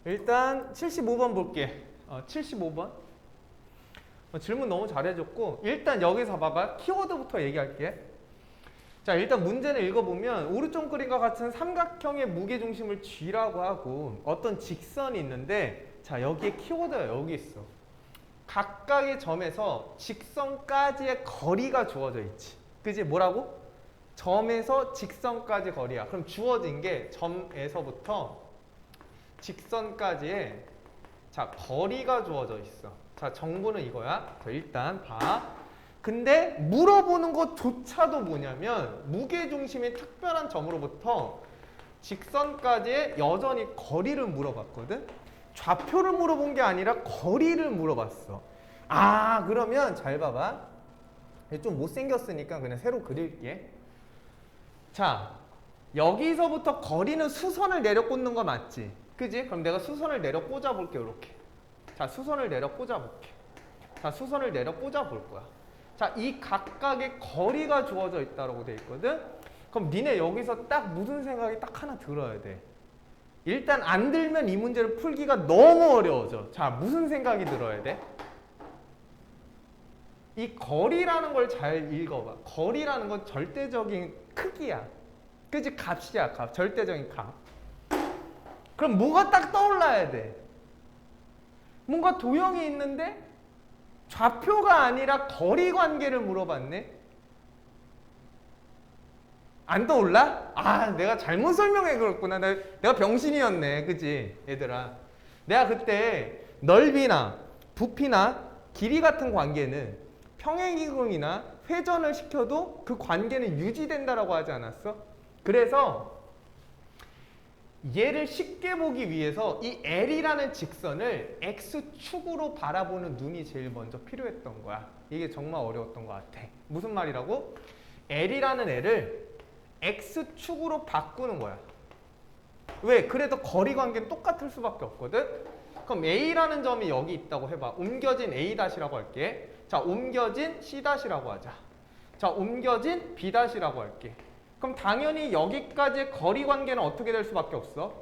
일단 75번 볼게. 75번. 질문 너무 잘해줬고 일단 여기서 봐봐. 키워드부터 얘기할게. 자, 일단 문제를 읽어보면 오른쪽 그림과 같은 삼각형의 무게중심을 G라고 하고 어떤 직선이 있는데 자, 여기에 키워드가 여기 있어. 각각의 점에서 직선까지의 거리가 주어져 있지. 그지? 뭐라고? 점에서 직선까지 거리야. 그럼 주어진 게 점에서부터 직선까지의 자, 거리가 주어져 있어. 자, 정보는 이거야. 자, 일단 봐. 근데 물어보는 것조차도 뭐냐면 무게중심의 특별한 점으로부터 직선까지의 여전히 거리를 물어봤거든. 좌표를 물어본 게 아니라 거리를 물어봤어. 아, 그러면 잘 봐봐. 좀 못생겼으니까 그냥 새로 그릴게. 자, 여기서부터 거리는 수선을 내려 꽂는 거 맞지? 그지? 그럼 내가 수선을 내려 꽂아 볼게. 이렇게. 자, 수선을 내려 꽂아 볼게. 자, 수선을 내려 꽂아 볼 거야. 자, 이 각각의 거리가 주어져 있다고 돼 있거든. 그럼 니네 여기서 딱 무슨 생각이 딱 하나 들어야 돼. 일단 안 들면 이 문제를 풀기가 너무 어려워져. 자, 무슨 생각이 들어야 돼? 이 거리라는 걸 잘 읽어봐. 거리라는 건 절대적인 크기야. 그치? 값이야, 값. 절대적인 값. 그럼 뭐가 딱 떠올라야 돼? 뭔가 도형이 있는데 좌표가 아니라 거리 관계를 물어봤네? 안 떠올라? 아, 내가 잘못 설명해 그랬구나. 내가 병신이었네. 그치? 얘들아. 내가 그때 넓이나 부피나 길이 같은 관계는 평행이동이나 회전을 시켜도 그 관계는 유지된다라고 하지 않았어? 그래서 얘를 쉽게 보기 위해서 이 L이라는 직선을 X축으로 바라보는 눈이 제일 먼저 필요했던 거야. 이게 정말 어려웠던 것 같아. 무슨 말이라고? L이라는 애를 X축으로 바꾸는 거야. 왜? 그래도 거리 관계는 똑같을 수밖에 없거든? 그럼 A라는 점이 여기 있다고 해봐. 옮겨진 A'라고 할게. 자, 옮겨진 C'라고 하자. 자, 옮겨진 B'라고 할게. 그럼 당연히 여기까지의 거리 관계는 어떻게 될 수밖에 없어?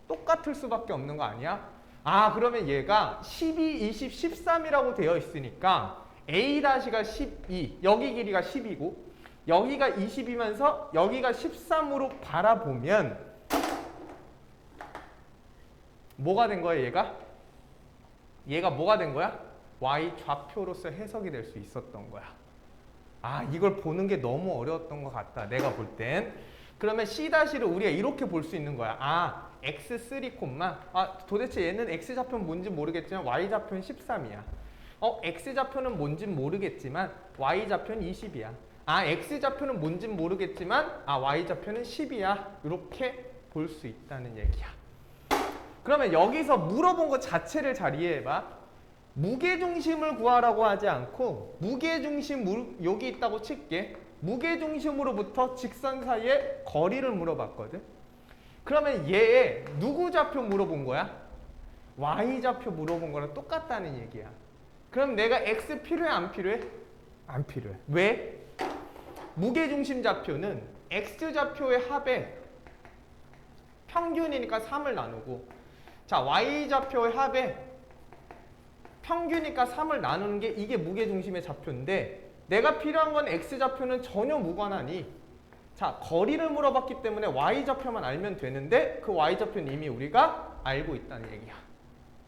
똑같을 수밖에 없는 거 아니야? 아, 그러면 얘가 12, 20, 13이라고 되어 있으니까 A'가 12, 여기 길이가 10이고 여기가 20이면서 여기가 13으로 바라보면 뭐가 된 거야, 얘가? 얘가 뭐가 된 거야? Y 좌표로서 해석이 될 수 있었던 거야. 아, 이걸 보는 게 너무 어려웠던 것 같다. 내가 볼 땐. 그러면 C'를 우리가 이렇게 볼 수 있는 거야. 아, X3, 도대체 얘는 X좌표는 뭔지 모르겠지만 Y좌표는 13이야. X좌표는 뭔지 모르겠지만 Y좌표는 20이야. 아, X좌표는 뭔지 모르겠지만 Y좌표는 10이야. 이렇게 볼 수 있다는 얘기야. 그러면 여기서 물어본 것 자체를 잘 이해해봐. 무게중심을 구하라고 하지 않고 무게중심 여기 있다고 칠게. 무게중심으로부터 직선 사이의 거리를 물어봤거든. 그러면 얘의 누구 좌표 물어본 거야? Y좌표 물어본 거랑 똑같다는 얘기야. 그럼 내가 X 필요해 안 필요해? 안 필요해. 왜? 무게중심 좌표는 X좌표의 합에 평균이니까 3을 나누고 자, Y좌표의 합에 평균이니까 3을 나누는 게 이게 무게중심의 좌표인데 내가 필요한 건 X좌표는 전혀 무관하니 자, 거리를 물어봤기 때문에 Y좌표만 알면 되는데 그 Y좌표는 이미 우리가 알고 있다는 얘기야.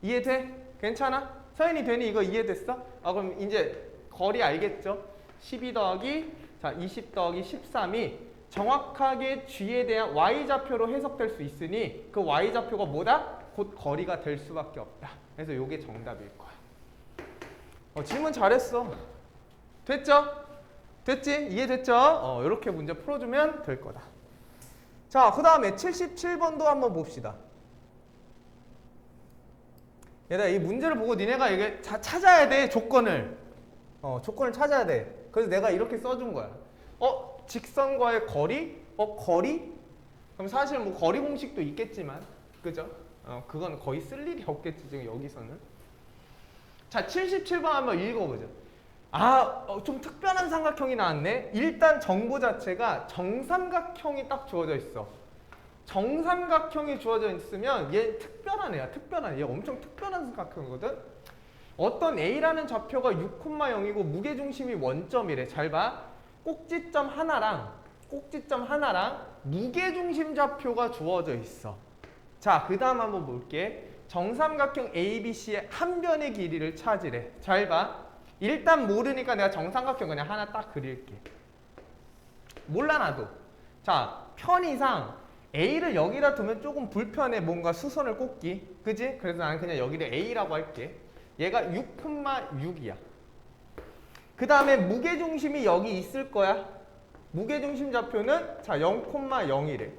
이해돼? 괜찮아? 서인이 되니? 이거 이해됐어? 그럼 이제 거리 알겠죠? 12 더하기 자, 20 더하기 13이 정확하게 G에 대한 Y좌표로 해석될 수 있으니 그 Y좌표가 뭐다? 곧 거리가 될 수밖에 없다. 그래서 이게 정답일 거야. 질문 잘했어. 됐죠? 됐지? 이해됐죠? 이렇게 문제 풀어주면 될 거다. 자, 그 다음에 77번도 한번 봅시다. 얘들아, 이 문제를 보고 니네가 이게 찾아야 돼, 조건을. 조건을 찾아야 돼. 그래서 내가 이렇게 써준 거야. 직선과의 거리? 거리? 그럼 사실 뭐 거리 공식도 있겠지만, 그죠? 그건 거의 쓸 일이 없겠지, 지금 여기서는. 자, 77번 한번 읽어보자. 좀 특별한 삼각형이 나왔네. 일단 정보 자체가 정삼각형이 딱 주어져 있어. 정삼각형이 주어져 있으면 얘 특별한 애야. 특별한 얘 엄청 특별한 삼각형이거든. 어떤 A라는 좌표가 6,0이고 무게중심이 원점이래. 잘 봐. 꼭지점 하나랑 무게중심 좌표가 주어져 있어. 자, 그 다음 한번 볼게. 정삼각형 ABC의 한 변의 길이를 찾으래. 잘 봐. 일단 모르니까 내가 정삼각형 그냥 하나 딱 그릴게. 몰라 나도. 자, 편의상 A를 여기다 두면 조금 불편해. 뭔가 수선을 꽂기. 그지? 그래서 나는 그냥 여기를 A라고 할게. 얘가 6,6이야. 그 다음에 무게중심이 여기 있을 거야. 무게중심 좌표는 자 0,0이래.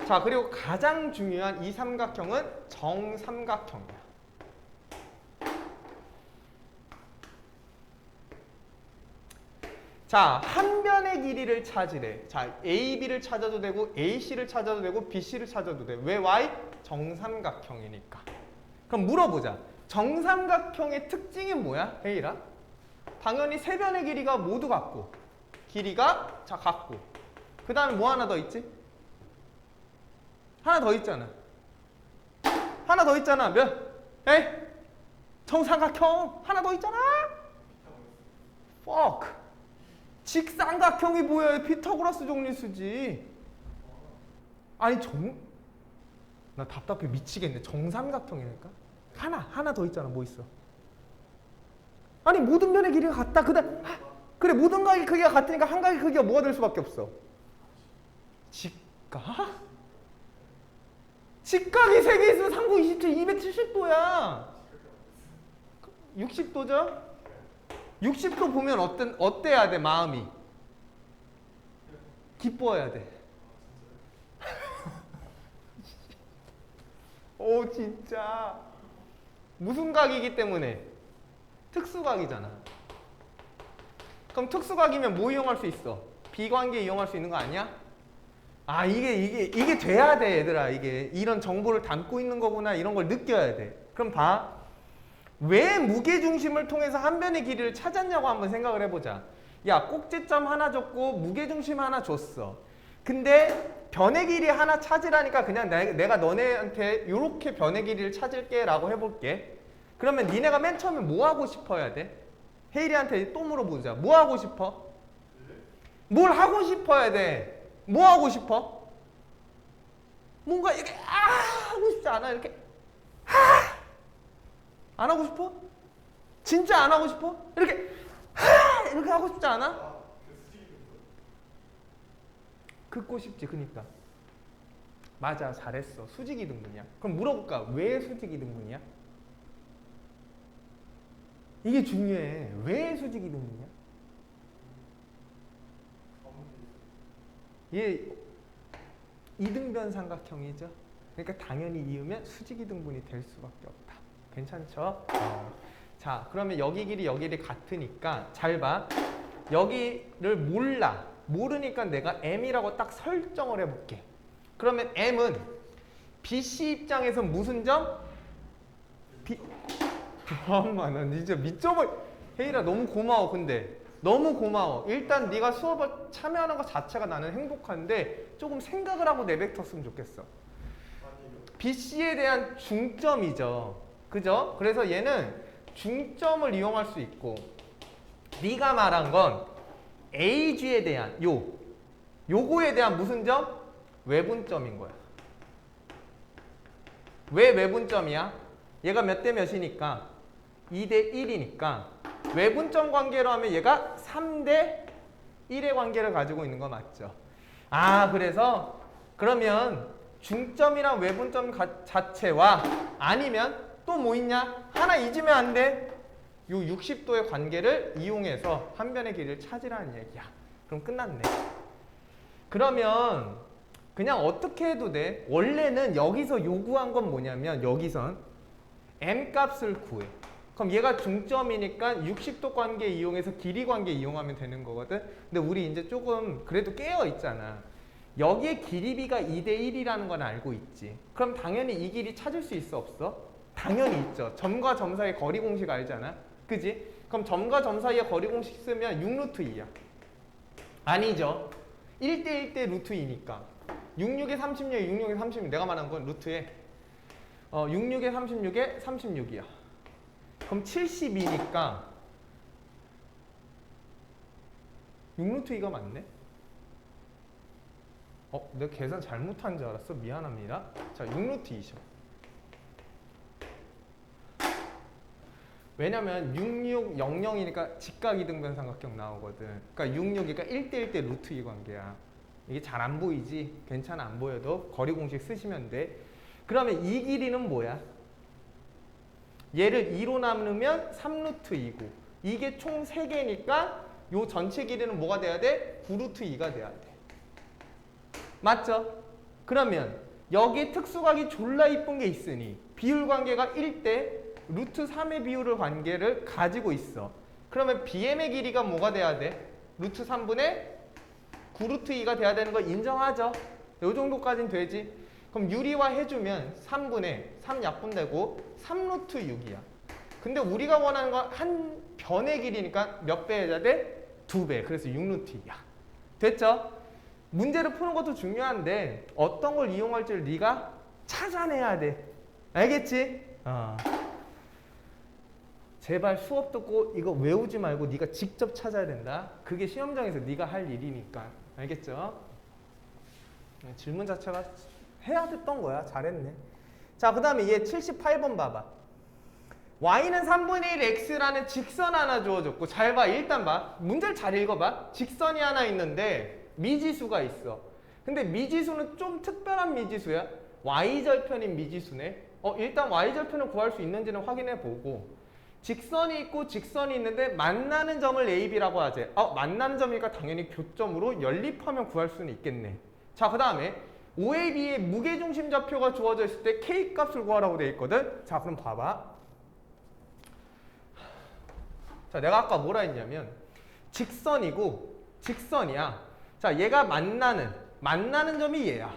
자, 그리고 가장 중요한 이 삼각형은 정삼각형이야. 자, 한 변의 길이를 찾으래. 자, AB를 찾아도 되고 AC를 찾아도 되고 BC를 찾아도 돼. 왜 Y? 정삼각형이니까. 그럼 물어보자. 정삼각형의 특징이 뭐야? A라? 당연히 세 변의 길이가 모두 같고 길이가 자 같고 그 다음에 뭐 하나 더 있지? 하나 더 있잖아. 하나 더 있잖아. 몇? 에이? 정삼각형 하나 더 있잖아. fuck. 직삼각형이 뭐야? 피타고라스 정리수지. 아니 나 답답해 미치겠네. 정삼각형이니까 하나 더 있잖아. 뭐 있어? 아니 모든 면의 길이가 같다. 그래 모든 각의 크기가 같으니까 한 각의 크기가 뭐가 될 수밖에 없어? 직각? 직각이 3개 있으면 3, 9, 27, 270도야. 60도죠? 60도 보면 어때야 돼 마음이? 기뻐야 돼. 오 진짜 무슨 각이기 때문에? 특수각이잖아. 그럼 특수각이면 뭐 이용할 수 있어? 비관계 이용할 수 있는 거 아니야? 아 이게 돼야 돼 얘들아. 이게 이런 정보를 담고 있는 거구나 이런 걸 느껴야 돼. 그럼 봐. 왜 무게중심을 통해서 한 변의 길이를 찾았냐고 한번 생각을 해보자. 야 꼭지점 하나 줬고 무게중심 하나 줬어. 근데 변의 길이 하나 찾으라니까 그냥 내가 너네한테 이렇게 변의 길이를 찾을게 라고 해볼게. 그러면 니네가 맨 처음에 뭐 하고 싶어야 돼? 헤이리한테 또 물어보자. 뭐 하고 싶어? 뭘 하고 싶어야 돼? 뭐 하고 싶어? 뭔가 이렇게 하고 싶지 않아? 이렇게 안 하고 싶어? 진짜 안 하고 싶어? 이렇게 하고 싶지 않아? 긋고 싶지. 그니까 맞아 잘했어. 수직이 등분이야. 그럼 물어볼까? 왜 수직이 등분이야? 이게 중요해. 왜 수직이 등분이야? 얘 이등변 삼각형이죠. 그러니까 당연히 이으면 수직이 등분이 될 수밖에 없다. 괜찮죠? 자, 그러면 여기 길이 여기 길이 같으니까 잘 봐. 여기를 모르니까 내가 M이라고 딱 설정을 해볼게. 그러면 M은 BC 입장에서 무슨 점? 잠깐만, 난 진짜 미쳐버려. 혜일아 너무 고마워. 근데 너무 고마워. 일단 네가 수업을 참여하는 것 자체가 나는 행복한데 조금 생각을 하고 내뱉었으면 좋겠어. BC에 대한 중점이죠. 그죠? 그래서 얘는 중점을 이용할 수 있고 네가 말한 건 AG에 대한 요거에 대한 무슨 점? 외분점인 거야. 왜 외분점이야? 얘가 몇 대 몇이니까 2대 1이니까 외분점 관계로 하면 얘가 3대 1의 관계를 가지고 있는 거 맞죠? 아, 그래서 그러면 중점이랑 외분점 자체와 아니면 또 뭐 있냐? 하나 잊으면 안 돼. 요 60도의 관계를 이용해서 한 변의 길이를 찾으라는 얘기야. 그럼 끝났네. 그러면 그냥 어떻게 해도 돼? 원래는 여기서 요구한 건 뭐냐면 여기선 M 값을 구해. 그럼 얘가 중점이니까 60도 관계 이용해서 길이 관계 이용하면 되는 거거든. 근데 우리 이제 조금 그래도 깨어 있잖아. 여기에 길이비가 2대 1이라는 건 알고 있지. 그럼 당연히 이 길이 찾을 수 있어 없어? 당연히 있죠. 점과 점 사이의 거리 공식 알잖아. 그지? 그럼 점과 점 사이의 거리 공식 쓰면 6루트 2야. 아니죠. 1대 1대 루트 2니까 66에 36에 66에 36 내가 말한 건 루트에 66에 36에 36이야. 그럼 72니까 6루트 2가 맞네? 내가 계산 잘못한 줄 알았어. 미안합니다. 자, 6루트 2죠. 왜냐면 6600이니까 직각이등변 삼각형 나오거든. 그러니까 66이니까 1대1 대 루트 2 관계야. 이게 잘 안 보이지? 괜찮아, 안 보여도 거리 공식 쓰시면 돼. 그러면 이 길이는 뭐야? 얘를 2로 나누면 3루트 2고 이게 총 3개니까 요 전체 길이는 뭐가 돼야 돼? 9루트 2가 돼야 돼. 맞죠? 그러면 여기 특수각이 졸라 이쁜 게 있으니 비율 관계가 1대 루트 3의 비율을 관계를 가지고 있어. 그러면 BM의 길이가 뭐가 돼야 돼? 루트 3분의 9루트 2가 돼야 되는 거 인정하죠? 이 정도까지는 되지. 그럼 유리화 해주면 3분의 3 약분되고 3루트 6이야. 근데 우리가 원하는 건 한 변의 길이니까 몇 배 해야 돼? 2배. 그래서 6루트 2야. 됐죠? 문제를 푸는 것도 중요한데 어떤 걸 이용할지를 네가 찾아내야 돼. 알겠지? 제발 수업 듣고 이거 외우지 말고 네가 직접 찾아야 된다. 그게 시험장에서 네가 할 일이니까. 알겠죠? 질문 자체가 해야 됐던 거야. 잘했네. 자, 그 다음에 얘 78번 봐봐. y는 3분의 1 x라는 직선 하나 주어졌고 잘 봐. 일단 봐. 문제를 잘 읽어봐. 직선이 하나 있는데 미지수가 있어. 근데 미지수는 좀 특별한 미지수야. y절편인 미지수네. 일단 y절편을 구할 수 있는지는 확인해 보고 직선이 있고 직선이 있는데 만나는 점을 a, b라고 하지. 만나는 점이니까 당연히 교점으로 연립하면 구할 수는 있겠네. 자, 그 다음에 OAB의 무게중심 좌표가 주어져 있을 때 K 값을 구하라고 되어 있거든. 자, 그럼 봐봐. 자, 내가 아까 뭐라 했냐면 직선이고 직선이야. 자, 얘가 만나는 점이 얘야.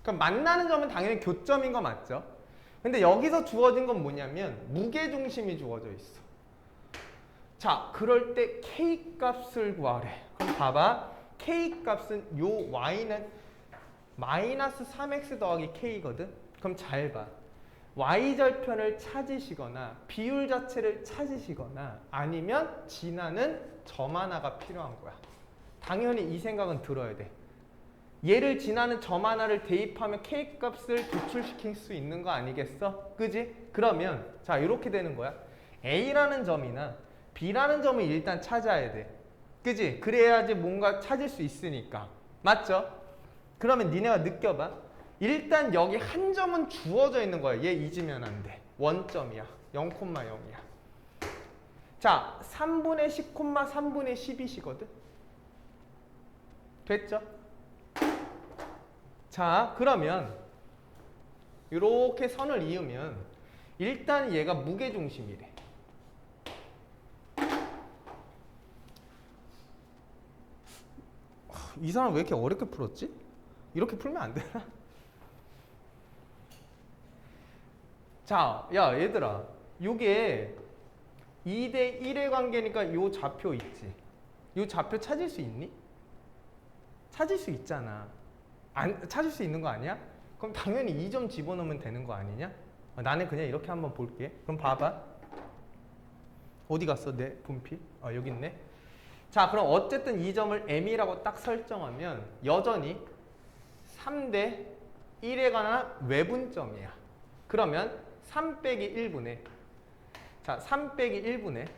그럼 만나는 점은 당연히 교점인 거 맞죠? 근데 여기서 주어진 건 뭐냐면 무게중심이 주어져 있어. 자, 그럴 때 K 값을 구하래. 그럼 봐봐. K 값은 요 Y는 마이너스 3x 더하기 K거든? 그럼 잘 봐. Y절편을 찾으시거나 비율 자체를 찾으시거나 아니면 지나는 점 하나가 필요한 거야. 당연히 이 생각은 들어야 돼. 얘를 지나는 점 하나를 대입하면 K 값을 도출시킬 수 있는 거 아니겠어? 그지? 그러면 자, 이렇게 되는 거야. A라는 점이나 B라는 점을 일단 찾아야 돼. 그지? 그래야지 뭔가 찾을 수 있으니까. 맞죠? 그러면 니네가 느껴봐. 일단 여기 한 점은 주어져 있는 거야. 얘 잊으면 안 돼. 원점이야. 0,0이야. 자, 3분의 10, 3분의 12시거든? 됐죠? 자, 그러면 이렇게 선을 이으면 일단 얘가 무게중심이래. 이 사람 왜 이렇게 어렵게 풀었지? 이렇게 풀면 안 되나? 자, 야 얘들아, 요게 2대 1의 관계니까 요 좌표 있지? 요 좌표 찾을 수 있니? 찾을 수 있잖아. 찾을 수 있는 거 아니야? 그럼 당연히 2점 집어넣으면 되는 거 아니냐? 나는 그냥 이렇게 한번 볼게. 그럼 봐봐. 어디 갔어? 내 분필? 여기 있네. 자, 그럼 어쨌든 이 점을 M이라고 딱 설정하면 여전히 3대 1에 관한 외분점이야. 그러면 3 빼기 1분의 자, 3 빼기 1분의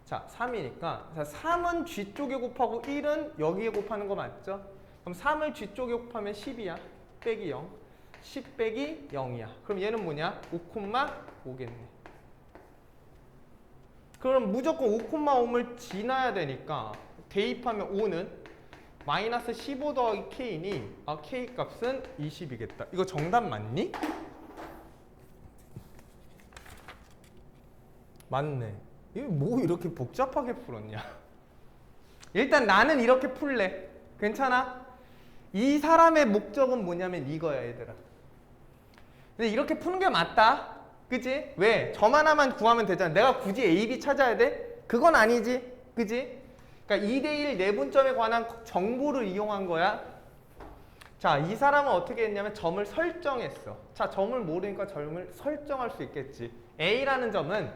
자, 3이니까 자, 3은 G쪽에 곱하고 1은 여기에 곱하는 거 맞죠? 그럼 3을 G쪽에 곱하면 10이야. 빼기 0. 10 빼기 0이야. 그럼 얘는 뭐냐? 5,5겠네. 그럼 무조건 5,5를 지나야 되니까 대입하면 5는 마이너스 15 더하기 K니 K 값은 20이겠다. 이거 정답 맞니? 맞네. 이거 뭐 이렇게 복잡하게 풀었냐? 일단 나는 이렇게 풀래. 괜찮아? 이 사람의 목적은 뭐냐면 이거야, 얘들아. 근데 이렇게 푸는 게 맞다. 그치? 왜? 점 하나만 구하면 되잖아. 내가 굳이 A, B 찾아야 돼? 그건 아니지. 그치? 그러니까 2대1 내분점에 관한 정보를 이용한 거야. 자, 이 사람은 어떻게 했냐면 점을 설정했어. 자, 점을 모르니까 점을 설정할 수 있겠지. A라는 점은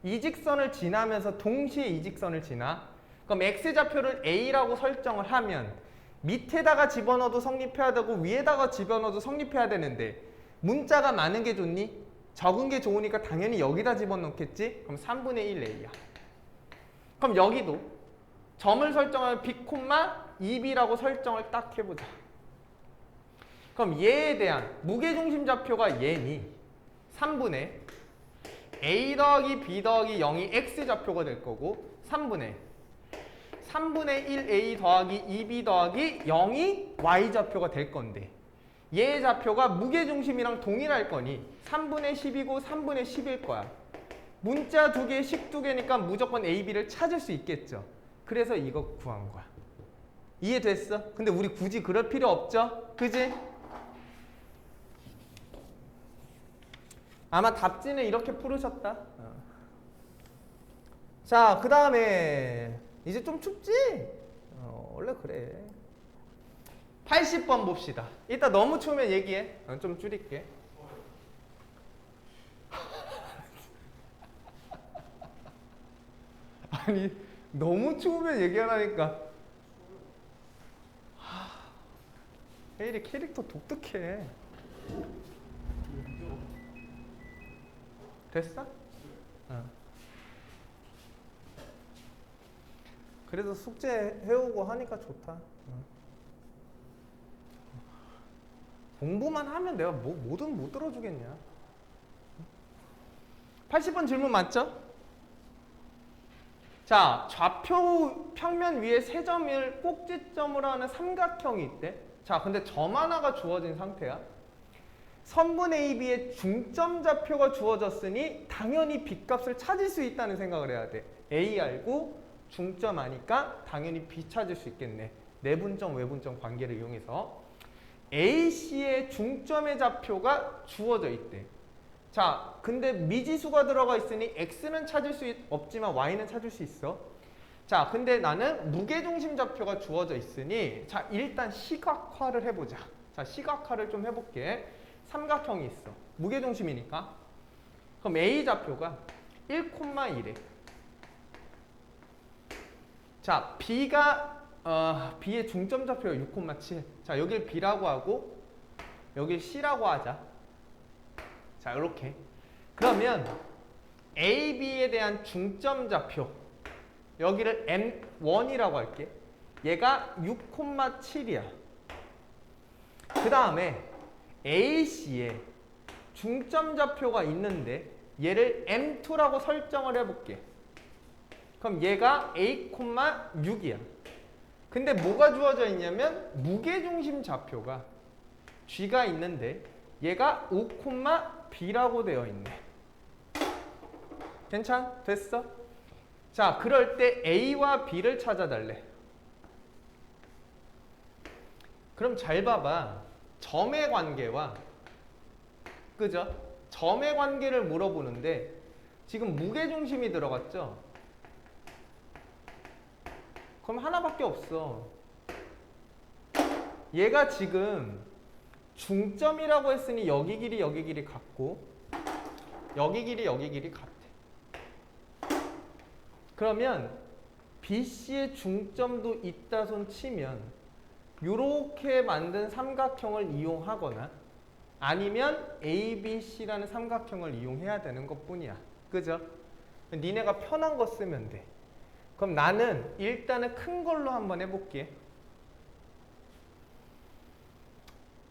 이 직선을 지나면서 동시에 이 직선을 지나. 그럼 X좌표를 A라고 설정을 하면 밑에다가 집어넣어도 성립해야 되고 위에다가 집어넣어도 성립해야 되는데 문자가 많은 게 좋니? 적은 게 좋으니까 당연히 여기다 집어넣겠지? 그럼 3분의 1 A야. 그럼 여기도 점을 설정하면 B, 2B라고 설정을 딱 해보자. 그럼 얘에 대한 무게중심 좌표가 얘니 3분의 A 더하기 B 더하기 0이 X좌표가 될 거고 3분의 1A 더하기 2B 더하기 0이 Y좌표가 될 건데 얘의 좌표가 무게중심이랑 동일할 거니 3분의 10이고 3분의 10일 거야. 문자 두 개, 식 두 개니까 무조건 A, B를 찾을 수 있겠죠. 그래서 이거 구한 거야. 이해됐어? 근데 우리 굳이 그럴 필요 없죠? 그지? 아마 답지는 이렇게 풀으셨다. 자, 그 다음에 이제 좀 춥지? 원래 그래. 80번 봅시다. 이따 너무 추우면 얘기해. 좀 줄일게. 아니, 너무 추우면 얘기하라니까. 헤일이 캐릭터 독특해. 됐어? 그래도 숙제 해오고 하니까 좋다. 공부만 하면 내가 뭐든 못 들어주겠냐. 80번 질문 맞죠? 자, 좌표 평면 위에 세 점을 꼭지점으로 하는 삼각형이 있대. 자, 근데 점 하나가 주어진 상태야. 선분 AB의 중점 좌표가 주어졌으니 당연히 B값을 찾을 수 있다는 생각을 해야 돼. A 알고 중점 아니까 당연히 B 찾을 수 있겠네. 내분점, 외분점 관계를 이용해서 AC의 중점의 좌표가 주어져 있대. 자, 근데 미지수가 들어가 있으니 X는 찾을 수 없지만 Y는 찾을 수 있어. 자, 근데 나는 무게중심 좌표가 주어져 있으니 자, 일단 시각화를 해보자. 자, 시각화를 좀 해볼게. 삼각형이 있어. 무게중심이니까. 그럼 A 좌표가 1,1에. 자, B의 중점 좌표가 6,7. 자, 여길 B라고 하고 여길 C라고 하자. 자, 이렇게. 그러면 AB에 대한 중점 좌표 여기를 M1이라고 할게. 얘가 6,7이야. 그 다음에 AC에 중점 좌표가 있는데 얘를 M2라고 설정을 해볼게. 그럼 얘가 A,6이야. 근데 뭐가 주어져 있냐면 무게중심 좌표가 G가 있는데 얘가 5,B라고 되어 있네. 괜찮? 됐어? 자, 그럴 때 A와 B를 찾아달래. 그럼 잘 봐봐. 점의 관계와 그죠? 점의 관계를 물어보는데 지금 무게중심이 들어갔죠? 그럼 하나밖에 없어. 얘가 지금 중점이라고 했으니 여기 길이 같고 여기 길이 같아. 그러면 BC의 중점도 있다 손 치면 이렇게 만든 삼각형을 이용하거나 아니면 ABC라는 삼각형을 이용해야 되는 것뿐이야. 그죠? 니네가 편한 거 쓰면 돼. 그럼 나는 일단은 큰 걸로 한번 해볼게.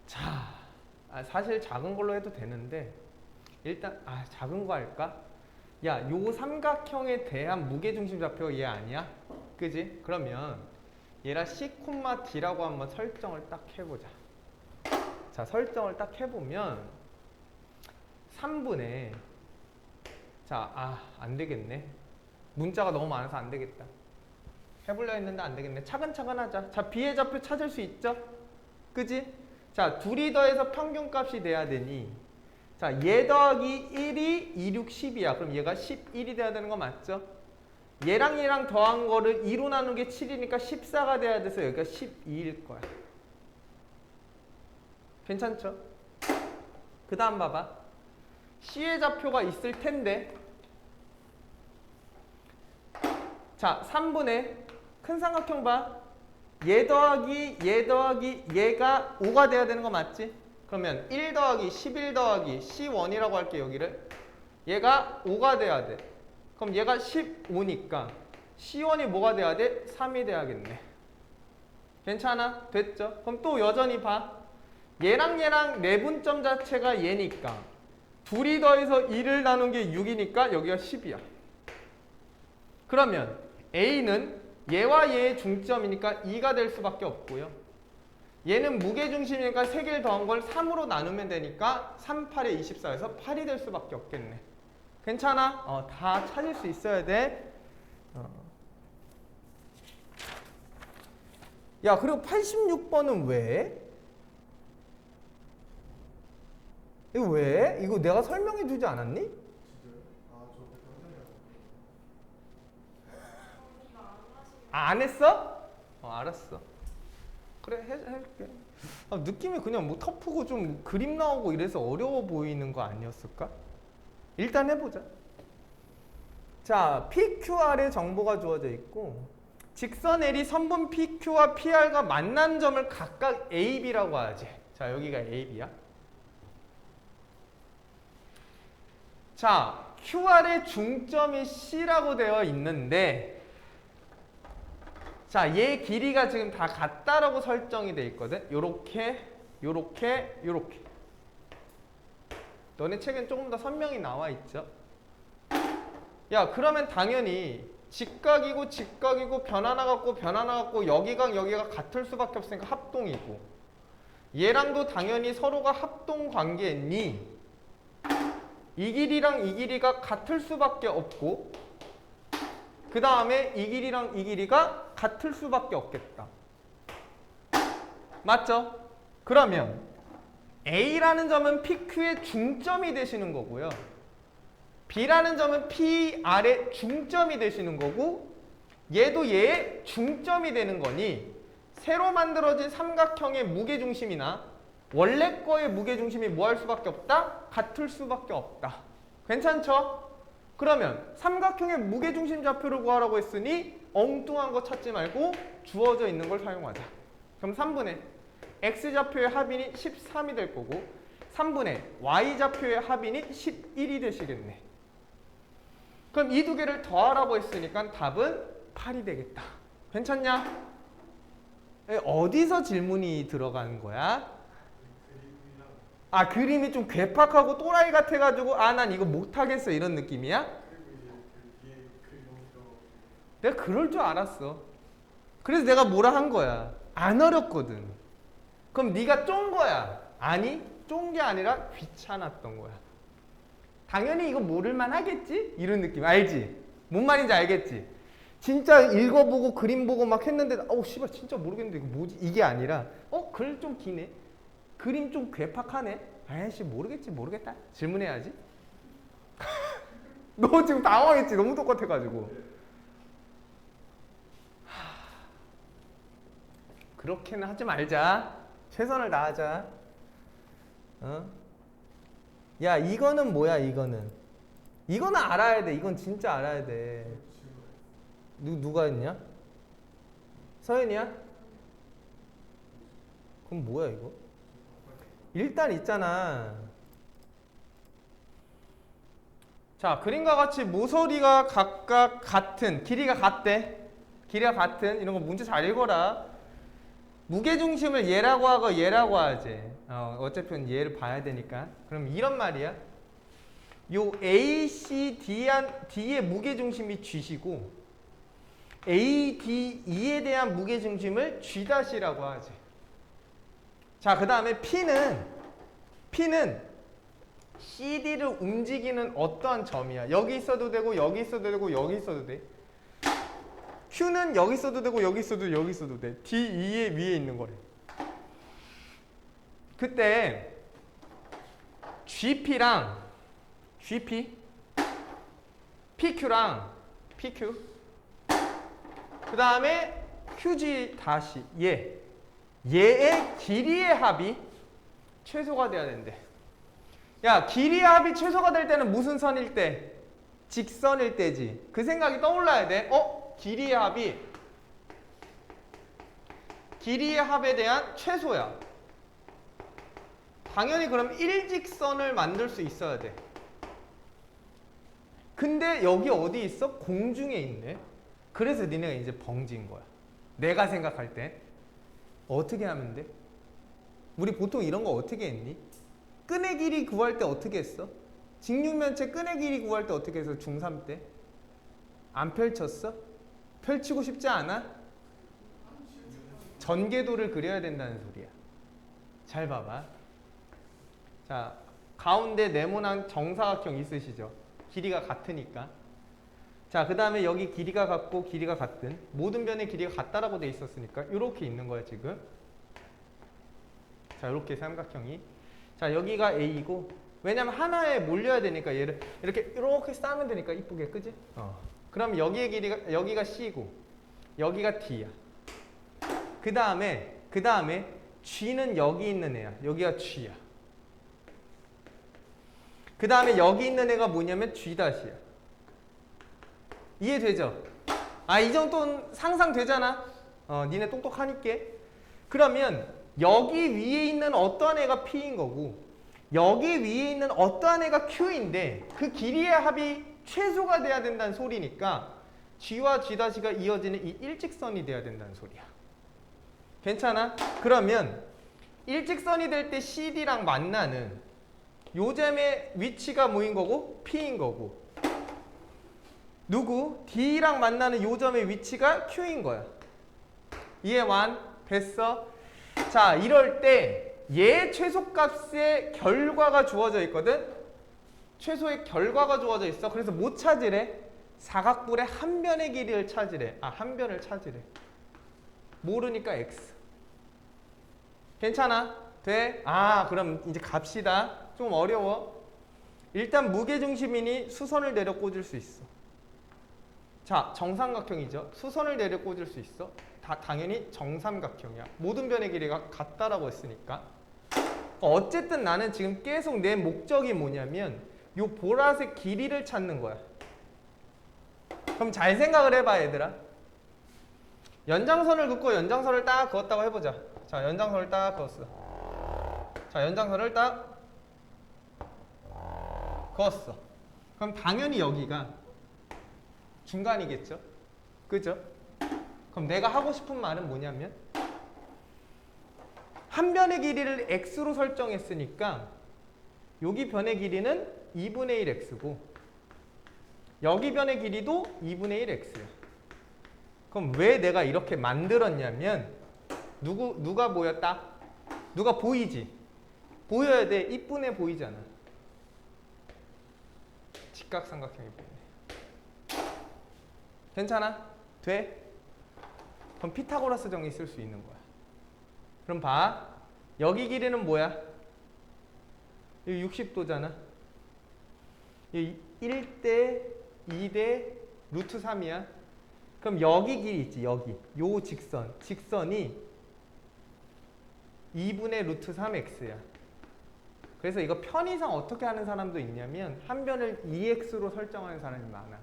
자, 사실 작은 걸로 해도 되는데 일단 작은 거 할까? 야, 요 삼각형에 대한 무게중심 좌표가 얘 아니야? 그지? 그러면 얘랑 C,D라고 한번 설정을 딱 해보자. 자, 설정을 딱 해보면 3분의 안 되겠네. 문자가 너무 많아서 안 되겠다. 해보려 했는데 안 되겠네. 차근차근 하자. 자, B의 좌표 찾을 수 있죠? 그지? 자, 둘이 더해서 평균값이 돼야 되니 자, 얘 더하기 1이 2, 6, 10이야. 그럼 얘가 11이 돼야 되는 거 맞죠? 얘랑 얘랑 더한 거를 2로 나눈 게 7이니까 14가 돼야 돼서 여기가 12일 거야. 괜찮죠? 그 다음 봐봐. C의 좌표가 있을 텐데 자 3분의 큰 삼각형 봐. 얘 더하기 얘가 5가 돼야 되는 거 맞지? 그러면 1 더하기 11 더하기 C1이라고 할게 여기를. 얘가 5가 돼야 돼. 그럼 얘가 15니까 C1이 뭐가 돼야 돼? 3이 돼야겠네. 괜찮아? 됐죠? 그럼 또 여전히 봐. 얘랑 내분점 자체가 얘니까 둘이 더해서 2를 나눈 게 6이니까 여기가 10이야. 그러면 A는 얘와 얘의 중점이니까 2가 될 수밖에 없고요. 얘는 무게중심이니까 3개를 더한 걸 3으로 나누면 되니까 3, 8에 24에서 8이 될 수밖에 없겠네. 괜찮아? 다 찾을 수 있어야 돼. 야, 그리고 86번은 왜? 이거 왜? 이거 내가 설명해 주지 않았니? 안 했어? 알았어. 그래, 해줄게. 느낌이 그냥 뭐 터프고 좀 그림 나오고 이래서 어려워 보이는 거 아니었을까? 일단 해보자. 자, PQR의 정보가 주어져 있고 직선 L이 선분 PQ와 PR과 만난 점을 각각 A, B라고 하지. 자, 여기가 A, B야. 자, QR의 중점이 C라고 되어 있는데 자, 얘 길이가 지금 다 같다라고 설정이 돼 있거든. 요렇게, 요렇게, 요렇게. 너네 책엔 조금 더 선명히 나와 있죠. 야, 그러면 당연히 직각이고 변 하나 갖고 여기가 같을 수밖에 없으니까 합동이고 얘랑도 당연히 서로가 합동 관계니 이 길이랑 이 길이가 같을 수밖에 없고 그 다음에 이 길이랑 이 길이가 같을 수밖에 없겠다. 맞죠? 그러면 A라는 점은 PQ의 중점이 되시는 거고요. B라는 점은 PR의 중점이 되시는 거고 얘도 얘의 중점이 되는 거니 새로 만들어진 삼각형의 무게중심이나 원래 거의 무게중심이 뭐 할 수밖에 없다? 같을 수밖에 없다. 괜찮죠? 그러면 삼각형의 무게중심 좌표를 구하라고 했으니 엉뚱한 거 찾지 말고 주어져 있는 걸 사용하자. 그럼 3분의 X좌표의 합인이 13이 될 거고 3분의 Y좌표의 합인이 11이 되시겠네. 그럼 이 두 개를 더하라고 했으니까 답은 8이 되겠다. 괜찮냐? 어디서 질문이 들어가는 거야? 그림이 좀 괴팍하고 또라이 같아가지고 난 이거 못하겠어 이런 느낌이야? 내가 그럴 줄 알았어. 그래서 내가 뭐라 한 거야. 안 어렵거든. 그럼 네가 쫀 거야. 아니, 쫀 게 아니라 귀찮았던 거야. 당연히 이거 모를만 하겠지? 이런 느낌 알지? 뭔 말인지 알겠지? 진짜 읽어보고 그림 보고 막 했는데 씨발 진짜 모르겠는데 이거 뭐지? 이게 아니라 글 좀 기네. 그림 좀 괴팍하네. 아이씨 모르겠다. 질문해야지. 너 지금 당황했지? 너무 똑같아가지고. 그렇게는 하지 말자. 최선을 다하자. 야, 이거는 뭐야, 이거는? 이거는 알아야 돼. 이건 진짜 알아야 돼. 누가 했냐? 서현이야? 그럼 뭐야, 이거? 일단 있잖아. 자, 그림과 같이 모서리가 각각 같은, 길이가 같대. 길이가 같은, 이런 거 문제 잘 읽어라. 무게중심을 얘라고 하고 얘라고 하지. 어차피 얘를 봐야 되니까. 그럼 이런 말이야. 요 A, C, D의 무게중심이 G시고 A, D, E에 대한 무게중심을 G''라고 하지. 자, 그 다음에 P는 CD를 움직이는 어떠한 점이야. 여기 있어도 되고 여기 있어도 되고 여기 있어도 돼. Q는 여기 있어도 되고 여기 있어도 되고 여기 있어도 돼. D, E의 위에 있는 거래. 그때 GP랑 PQ랑 PQ 그 다음에 QG 얘의 길이의 합이 최소가 돼야 된대. 야, 길이의 합이 최소가 될 때는 무슨 선일 때? 직선일 때지. 그 생각이 떠올라야 돼. 길이의 합에 대한 최소야. 당연히 그럼 일직선을 만들 수 있어야 돼. 근데 여기 어디 있어? 공중에 있네. 그래서 니네가 이제 벙진 거야. 내가 생각할 때 어떻게 하면 돼? 우리 보통 이런 거 어떻게 했니? 끈의 길이 구할 때 어떻게 했어? 직육면체 끈의 길이 구할 때 어떻게 해서 중3 때? 안 펼쳤어? 펼치고 싶지 않아? 전개도를 그려야 된다는 소리야. 잘 봐봐. 자, 가운데 네모난 정사각형 있으시죠? 길이가 같으니까. 자, 그 다음에 여기 길이가 같고 길이가 같은 모든 변의 길이가 같다라고 돼 있었으니까 이렇게 있는 거야 지금. 자, 이렇게 삼각형이. 자, 여기가 A이고 왜냐면 하나에 몰려야 되니까 얘를 이렇게 쌓으면 되니까 이쁘게, 그지? 그럼 여기의 길이가 여기가 C고 여기가 D야. 그 다음에 G는 여기 있는 애야. 여기가 G야. 그 다음에 여기 있는 애가 뭐냐면 G'이야. 이해되죠? 이 정도는 상상되잖아? 니네 똑똑하니까. 그러면 여기 위에 있는 어떠한 애가 P인 거고 여기 위에 있는 어떠한 애가 Q인데 그 길이의 합이 최소가 돼야 된다는 소리니까 G와 G'가 이어지는 이 일직선이 돼야 된다는 소리야. 괜찮아? 그러면 일직선이 될 때 CD랑 만나는 요점의 위치가 뭐인 거고? P인 거고 누구? D랑 만나는 요점의 위치가 Q인 거야. 이해 완? 됐어? 자, 이럴 때 얘 최소값의 결과가 주어져 있거든? 최소의 결과가 주어져 있어. 그래서 뭐 찾으래? 사각뿔의 한 변의 길이를 찾으래. 한 변을 찾으래. 모르니까 X. 괜찮아? 돼? 그럼 이제 갑시다. 좀 어려워. 일단 무게중심이니 수선을 내려 꽂을 수 있어. 자, 정삼각형이죠. 수선을 내려 꽂을 수 있어. 당연히 정삼각형이야. 모든 변의 길이가 같다라고 했으니까. 어쨌든 나는 지금 계속 내 목적이 뭐냐면 요 보라색 길이를 찾는 거야. 그럼 잘 생각을 해봐, 얘들아. 연장선을 긋고 연장선을 딱 그었다고 해보자. 자, 연장선을 딱 그었어. 자, 연장선을 딱 그었어. 그럼 당연히 여기가 중간이겠죠? 그죠? 그럼 내가 하고 싶은 말은 뭐냐면 한 변의 길이를 x로 설정했으니까 여기 변의 길이는 2분의 1x고 여기 변의 길이도 2분의 1x야. 그럼 왜 내가 이렇게 만들었냐면 누가 보였다? 누가 보이지? 보여야 돼. 이쁜애 보이잖아. 직각삼각형이 보이네. 괜찮아? 돼? 그럼 피타고라스 정리 쓸 수 있는 거야. 그럼 봐. 여기 길이는 뭐야? 여기 60도잖아. 1대 2대 루트 3이야. 그럼 여기 길이 있지. 여기. 요 직선이 2분의 루트 3x야. 그래서 이거 편의상 어떻게 하는 사람도 있냐면 한 변을 2x로 설정하는 사람이 많아.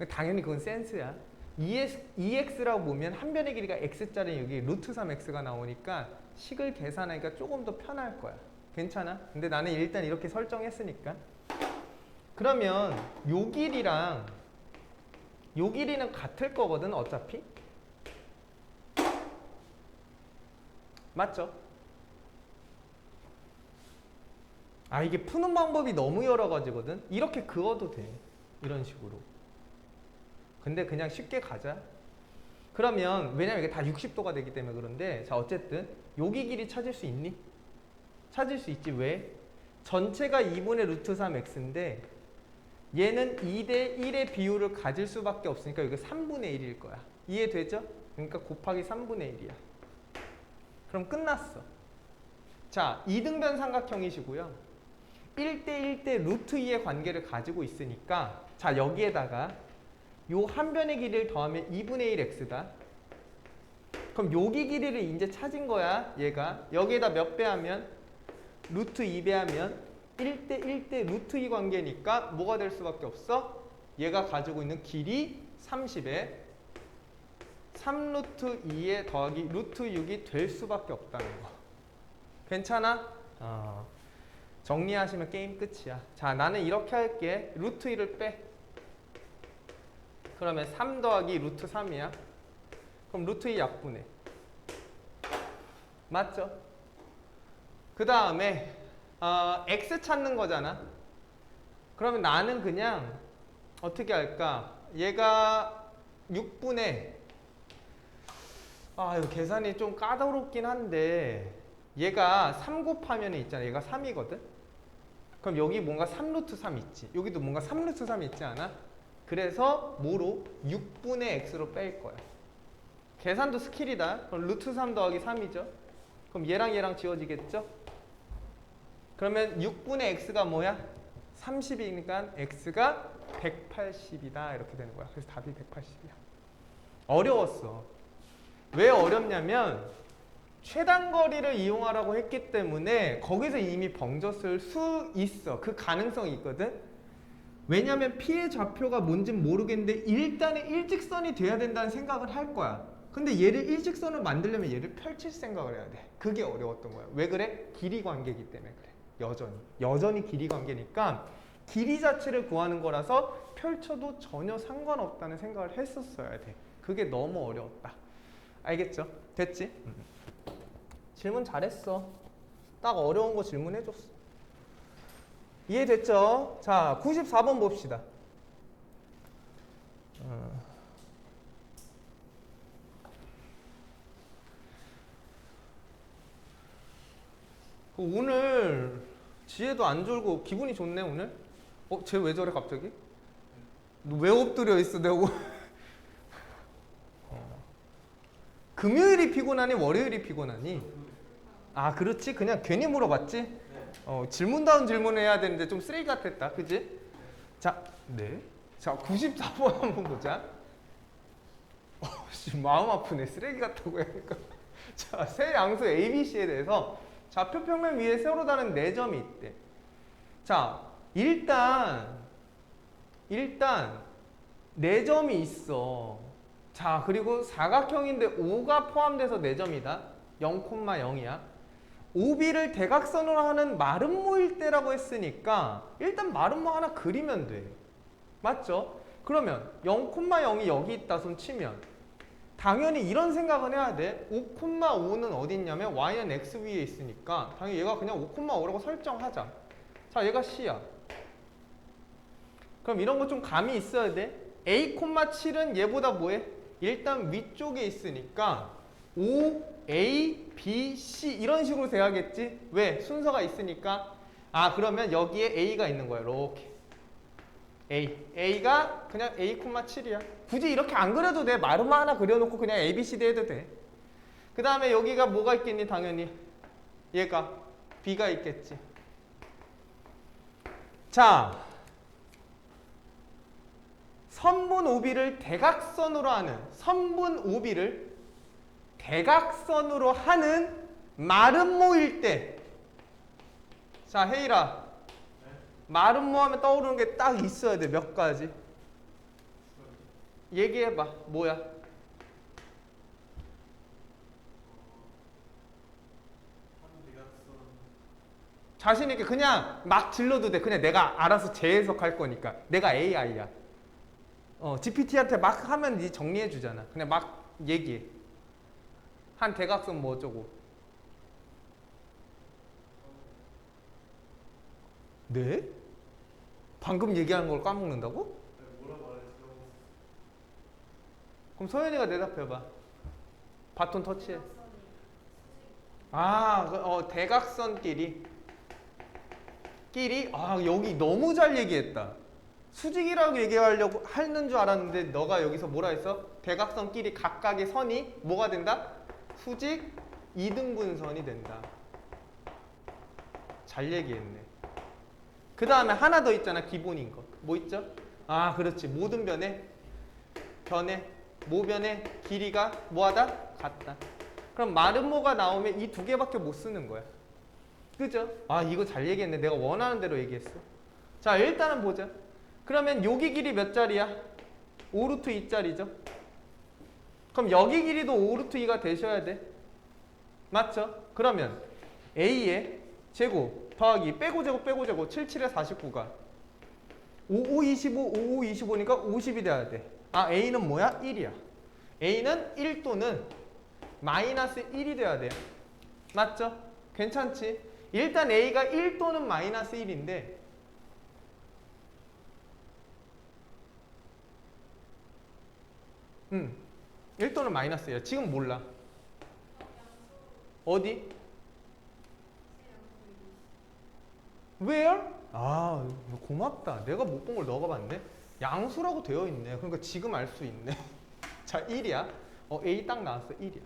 당연히 그건 센스야. 2x라고 보면 한 변의 길이가 x짜리 여기 루트 3x가 나오니까 식을 계산하니까 조금 더 편할 거야. 괜찮아? 근데 나는 일단 이렇게 설정했으니까. 그러면 요 길이랑 요 길이는 같을 거거든 어차피. 맞죠? 이게 푸는 방법이 너무 여러 가지거든. 이렇게 그어도 돼. 이런 식으로. 근데 그냥 쉽게 가자. 그러면 왜냐면 이게 다 60도가 되기 때문에 그런데 자 어쨌든 여기 길이 찾을 수 있니? 찾을 수 있지. 왜? 전체가 2분의 루트 3x인데 얘는 2대 1의 비율을 가질 수밖에 없으니까 여기 3분의 1일 거야. 이해되죠? 그러니까 곱하기 3분의 1이야. 그럼 끝났어. 자, 이등변 삼각형이시고요. 1대 1대 루트 2의 관계를 가지고 있으니까 자 여기에다가 요 한 변의 길이를 더하면 2분의 1x다. 그럼 여기 길이를 이제 찾은 거야. 얘가 여기에다 몇 배 하면 루트 2배하면 1대 1대 루트 2 관계니까 뭐가 될 수밖에 없어? 얘가 가지고 있는 길이 30에 3루트 2에 더하기 루트 6이 될 수밖에 없다는 거. 괜찮아? 정리하시면 게임 끝이야. 자, 나는 이렇게 할게. 루트 2를 빼. 그러면 3 더하기 루트 3이야. 그럼 루트 2 약분해. 맞죠? 그 다음에 x 찾는 거잖아. 그러면 나는 그냥 어떻게 할까? 얘가 6분의 이거 계산이 좀 까다롭긴 한데 얘가 3 곱하면 있잖아. 얘가 3이거든? 그럼 여기 뭔가 3루트 3 있지. 여기도 뭔가 3루트 3 있지 않아? 그래서 뭐로? 6분의 x로 뺄 거야. 계산도 스킬이다. 그럼 루트 3 더하기 3이죠. 그럼 얘랑 지워지겠죠? 그러면 6분의 x가 뭐야? 30이니까 x가 180이다. 이렇게 되는 거야. 그래서 답이 180이야. 어려웠어. 왜 어렵냐면 최단거리를 이용하라고 했기 때문에 거기서 이미 번졌을 수 있어. 그 가능성이 있거든. 왜냐면 P의 좌표가 뭔진 모르겠는데 일단은 일직선이 돼야 된다는 생각을 할 거야. 근데 얘를 일직선을 만들려면 얘를 펼칠 생각을 해야 돼. 그게 어려웠던 거야. 왜 그래? 길이 관계이기 때문에 그래. 여전히 길이 관계니까 길이 자체를 구하는 거라서 펼쳐도 전혀 상관없다는 생각을 했었어야 돼. 그게 너무 어려웠다. 알겠죠? 됐지? 질문 잘했어. 딱 어려운 거 질문해줬어. 이해됐죠? 자, 94번 봅시다. 오늘 지혜도 안 졸고 기분이 좋네 오늘? 쟤 왜 저래 갑자기? 너 왜 엎드려 있어 내가 금요일이 피곤하니 월요일이 피곤하니? 그렇지. 그냥 괜히 물어봤지? 질문다운 질문을 해야 되는데 좀 쓰레기 같았다. 그지? 자, 네. 자, 94번 한번 보자. 마음 아프네. 쓰레기 같다고 하니까. 자, 세 양수 ABC에 대해서 좌표평면 위에 세로 다는 4점이 있대. 자, 일단 4점이 있어. 자, 그리고 사각형인데 5가 포함돼서 4점이다. 0,0이야. OB를 대각선으로 하는 마름모일 때라고 했으니까 일단 마름모 하나 그리면 돼. 맞죠? 그러면 0,0이 여기 있다 손 치면 당연히 이런 생각은 해야 돼. 5,5는 어디 있냐면 y는 x 위에 있으니까 당연히 얘가 그냥 5,5라고 설정하자. 자, 얘가 c야. 그럼 이런 거 좀 감이 있어야 돼. a,7은 얘보다 뭐해? 일단 위쪽에 있으니까 O, A, B, C 이런 식으로 돼야겠지? 왜? 순서가 있으니까. 그러면 여기에 A가 있는 거야. 이렇게. A가 그냥 A,7이야. 굳이 이렇게 안 그려도 돼. 마름모 하나 그려놓고 그냥 A, B, C, D 해도 돼. 그 다음에 여기가 뭐가 있겠니? 당연히 얘가 B가 있겠지. 자, 선분 OB를 대각선으로 하는 마름모일 때. 자, 혜일아. 마름모 하면 떠오르는 게 딱 있어야 돼. 몇 가지. 얘기해봐. 뭐야? 자신 있게 그냥 막 질러도 돼. 그냥 내가 알아서 재해석할 거니까. 내가 AI야. GPT한테 막 하면 니 정리해 주잖아. 그냥 막 얘기해. 한 대각선 뭐 어쩌고. 네? 방금 얘기한 걸 까먹는다고? 그럼 소연이가 대답해봐. 바톤 터치해. 대각선끼리. 여기 너무 잘 얘기했다. 수직이라고 얘기하려고 하는 줄 알았는데 너가 여기서 뭐라 했어? 대각선끼리 각각의 선이 뭐가 된다? 수직 2등분선이 된다. 잘 얘기했네. 그 다음에 하나 더 있잖아. 기본인 거. 뭐 있죠? 그렇지. 모든 모변의 길이가 뭐하다? 같다. 그럼 마름모가 나오면 이 두 개밖에 못 쓰는 거야. 그죠? 아, 이거 잘 얘기했네. 내가 원하는 대로 얘기했어. 자, 일단은 보자. 그러면 여기 길이 몇 자리야? 5루트 2짜리죠? 그럼 여기 길이도 5루트 2가 되셔야 돼. 맞죠? 그러면 A의 제곱 더하기 빼고 제곱 빼고 제곱 77에 49가 55, 25, 55, 25니까 50이 돼야 돼. 아, A는 뭐야? 1이야. A는 1 또는 마이너스 1이 돼야 돼요. 맞죠? 괜찮지? 일단 A가 1 또는 마이너스 1인데 1 또는 마이너스 1이야. 지금 몰라. 어디? Where? 아, 고맙다. 내가 못 본 걸 너가 봤네. 양수라고 되어 있네. 그러니까 지금 알 수 있네. 자, 1이야. A 딱 나왔어. 1이야.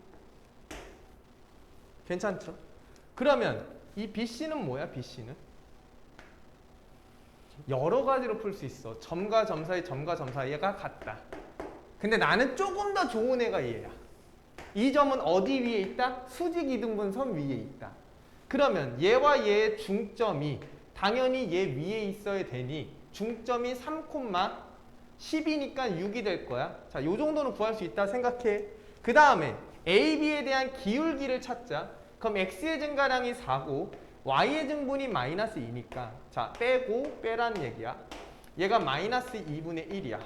괜찮죠? 그러면 이 BC는 뭐야? BC는? 여러 가지로 풀 수 있어. 점과 점 사이, 점과 점 사이가 같다. 근데 나는 조금 더 좋은 애가 얘야. 이 점은 어디 위에 있다? 수직 이등분선 위에 있다. 그러면 얘와 얘의 중점이 당연히 얘 위에 있어야 되니 중점이 3,10이니까 6이 될 거야. 자, 요 정도는 구할 수 있다 생각해. 그 다음에 A, B에 대한 기울기를 찾자. 그럼 X의 증가량이 4고 Y의 증분이 마이너스 2니까 자, 빼고 빼란 얘기야. 얘가 마이너스 2분의 1이야.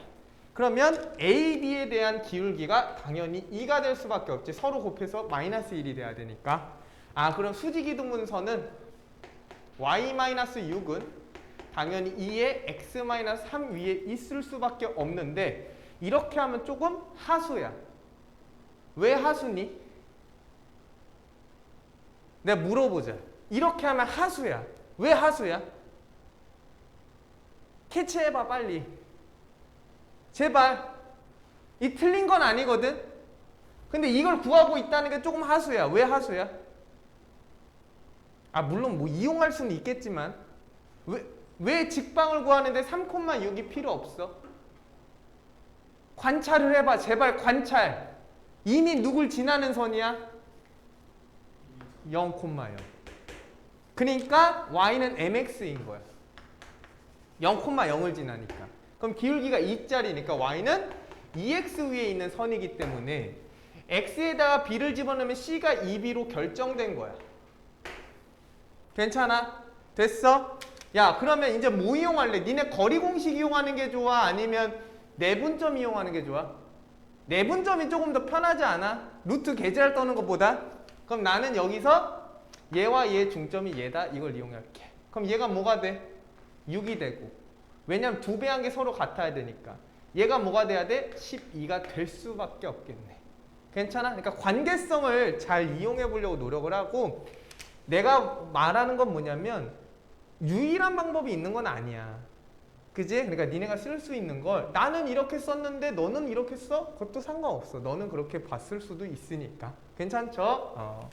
그러면 A, B에 대한 기울기가 당연히 2가 될 수밖에 없지. 서로 곱해서 마이너스 1이 돼야 되니까. 아, 그럼 수직이등분선은 Y-6은 당연히 2의 X-3 위에 있을 수밖에 없는데 이렇게 하면 조금 하수야. 왜 하수니? 내가 물어보자. 이렇게 하면 하수야. 왜 하수야? 캐치해봐 빨리. 제발. 이 틀린 건 아니거든. 근데 이걸 구하고 있다는 게 조금 하수야. 왜 하수야? 아, 물론 뭐 이용할 수는 있겠지만 왜 직방을 구하는데 3,6이 필요 없어? 관찰을 해봐. 제발 관찰. 이미 누굴 지나는 선이야? 0,0. 그러니까 y는 mx인 거야. 0,0을 지나니까. 그럼 기울기가 2짜리니까 y는 2x 위에 있는 선이기 때문에 x에다가 b를 집어넣으면 c가 2b로 결정된 거야. 괜찮아? 됐어? 야, 그러면 이제 뭐 이용할래? 니네 거리 공식 이용하는 게 좋아? 아니면 내분점 이용하는 게 좋아? 내분점이 조금 더 편하지 않아? 루트 계절 떠는 것보다? 그럼 나는 여기서 얘와 얘의 중점이 얘다. 이걸 이용할게. 그럼 얘가 뭐가 돼? 6이 되고. 왜냐면 두 배 한 게 서로 같아야 되니까. 얘가 뭐가 돼야 돼? 12가 될 수밖에 없겠네. 괜찮아? 그러니까 관계성을 잘 이용해 보려고 노력을 하고 내가 말하는 건 뭐냐면 유일한 방법이 있는 건 아니야. 그지? 그러니까 니네가 쓸 수 있는 걸 나는 이렇게 썼는데 너는 이렇게 써? 그것도 상관없어. 너는 그렇게 봤을 수도 있으니까. 괜찮죠?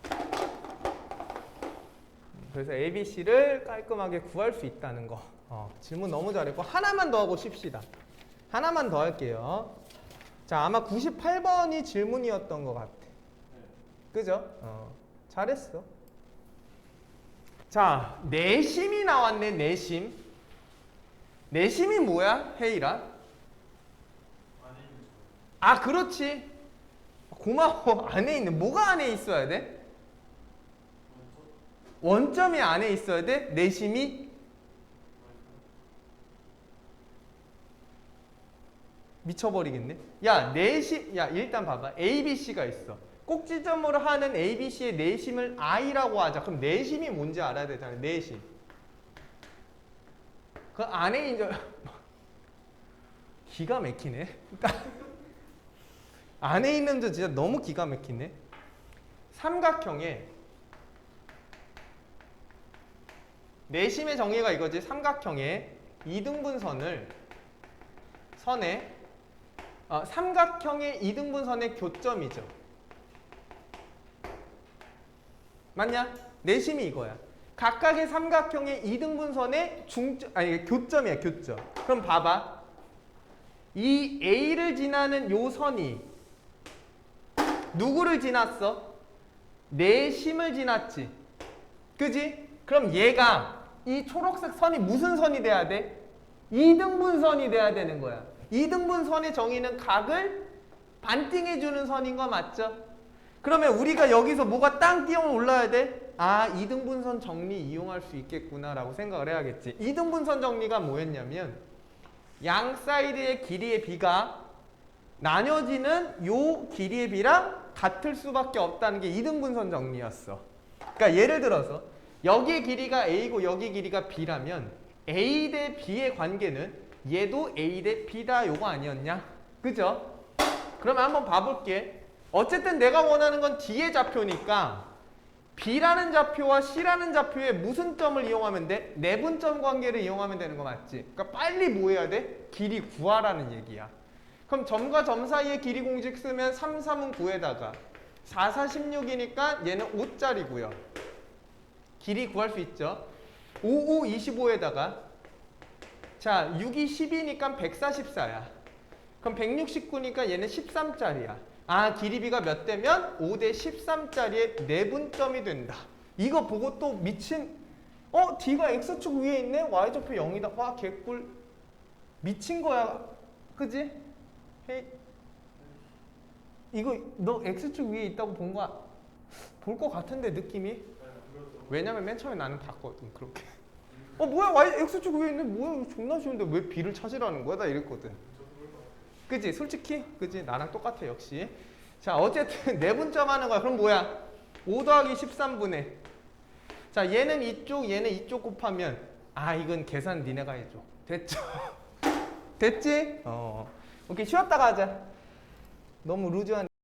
그래서 ABC를 깔끔하게 구할 수 있다는 거. 질문 너무 잘했고 하나만 더 하고 쉽시다. 하나만 더 할게요. 자, 아마 98번이 질문이었던 것 같아. 그죠? 잘했어. 자, 내심이 나왔네. 내심. 내심이 뭐야? 헤이라? 아, 그렇지. 고마워. 안에 있는. 뭐가 안에 있어야 돼? 원점이 안에 있어야 돼? 내심이? 미쳐버리겠네. 야, 내심. 야, 일단 봐봐. ABC가 있어. 꼭지점으로 하는 ABC의 내심을 I라고 하자. 그럼 내심이 뭔지 알아야 되잖아. 내심. 그 안에 이제 기가 막히네. 안에 있는 저 진짜 너무 기가 막히네. 삼각형에 내심의 정의가 이거지. 삼각형에 이등분선을 선에 삼각형의 이등분선의 교점이죠. 맞냐? 내심이 이거야. 각각의 삼각형의 이등분선의 교점이야. 교점. 그럼 봐봐. 이 A를 지나는 요 선이 누구를 지났어? 내심을 지났지. 그지? 그럼 얘가 이 초록색 선이 무슨 선이 돼야 돼? 이등분선이 돼야 되는 거야. 이등분선의 정의는 각을 반띵해주는 선인 거 맞죠? 그러면 우리가 여기서 뭐가 땅 뛰어 올라야 돼? 아, 이등분선 정리 이용할 수 있겠구나 라고 생각을 해야겠지. 이등분선 정리가 뭐였냐면 양 사이드의 길이의 비가 나뉘어지는 요 길이의 비랑 같을 수밖에 없다는 게 이등분선 정리였어. 그러니까 예를 들어서 여기의 길이가 A고 여기 길이가 B라면 A 대 B의 관계는 얘도 A 대 B다 요거 아니었냐? 그죠? 그러면 한번 봐볼게. 어쨌든 내가 원하는 건 D의 좌표니까 B라는 좌표와 C라는 좌표에 무슨 점을 이용하면 돼? 내분점 관계를 이용하면 되는 거 맞지? 그러니까 빨리 뭐 해야 돼? 길이 구하라는 얘기야. 그럼 점과 점 사이의 길이 공식 쓰면 3, 3은 9에다가 4, 4, 16이니까 얘는 5짜리고요. 길이 구할 수 있죠. 5, 5, 25에다가 자 6이 10이니까 144야. 그럼 169니까 얘는 13짜리야. 아, 길이비가 몇 대면 5대 13짜리의 내분점이 된다. 이거 보고 또 미친 D가 X축 위에 있네? Y좌표 0이다. 와, 개꿀. 미친 거야. 그지? 헤이. 이거 너 X축 위에 있다고 본 거 볼 거 같은데 느낌이? 왜냐면 맨 처음에 나는 봤거든 그렇게. 뭐야 Y X축 위에 있네? 뭐야 이거 존나 쉬운데 왜 B를 찾으라는 거야? 나 이랬거든. 그지? 솔직히 그지? 나랑 똑같아 역시. 자 어쨌든 내분점 하는 거야. 그럼 뭐야? 5 더하기 13분의 자 얘는 이쪽 얘는 이쪽 곱하면 아 이건 계산 니네가 해줘. 됐죠? 됐지? 오케이 쉬었다가 하자. 너무 루즈한